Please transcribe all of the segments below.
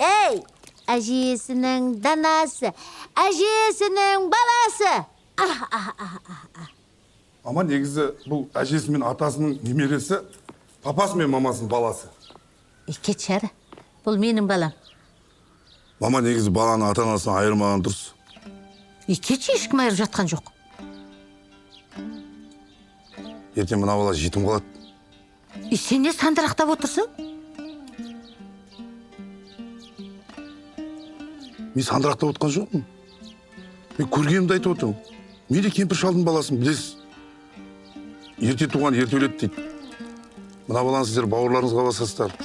Ey, әжесінің данасы, әжесінің баласы. Ama негізі бұл әжесі мен атасының немересі, папасы мен мамасының баласы. Кетшәрі, бұл менің балам. Мама негізі баланы ата-анасынан айырмаған дұрыс. Кетші ешкім айырып жатқан жоқ. Ертең мына бала жетім қалады. Сен не сандырақтап отырсың? Мен сандырақтап отқан жоқпын. Мен көргенімді айтып отырмын. Мен де кемпір шалдың баласын білесіз. Ерте туған ерте өледі дейді. Мына баланы сіздер бауырларыңызға басасыздар.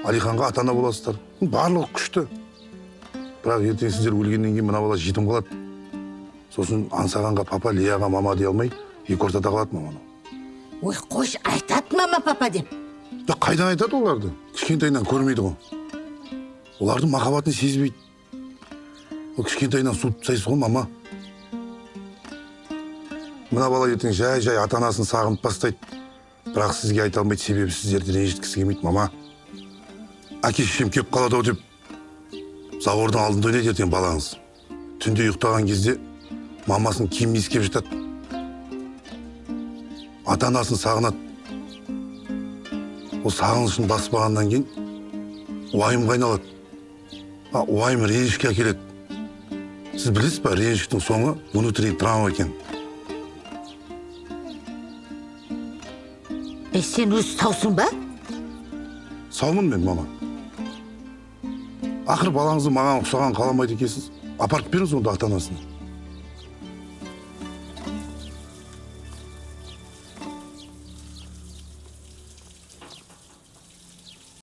Алиханға ата-ана боласыздар. Барлығы күшті. Бірақ ертең сіздер өлгеннен кейін мына бала жетім қалады. Сосын аңсағанға папа, Лияға мама дей алмай, екі ортада қалады маманы. Ой, қош, айтады мама папа деп. Қайдан айтады оларды? Кішкентайынан көрмейді ғой. Олардың махаббатын сезбейді. Ол кішкентайынан суытып тастайсыз ғой, мама. Мына бала ертең жай ата-анасын сағынып бастайды. Бірақ сізге айта алмайды, себебі сіздерді ренжіткісі келмейді, мама. Әке-шешем келіп қалады ау деп, заводың алдында ойнайды ертең балаңыз. Түнде ұйықтаған кезде мамасының киімін иіскеп жатады. Ата-анасын сағынады. Ол сағынышын баспағаннан кейін уайымға айналады. Уайым ренішке әкеледі. Сіз білесіз ба, ренішіктің соңы внутренний травма екен. Сен өзі саусың ба? Саумын мен, мама. Ақыр балаңызды маған ұқсаған қаламайды екенсіз. Апарып беріңіз онда ата-анасына.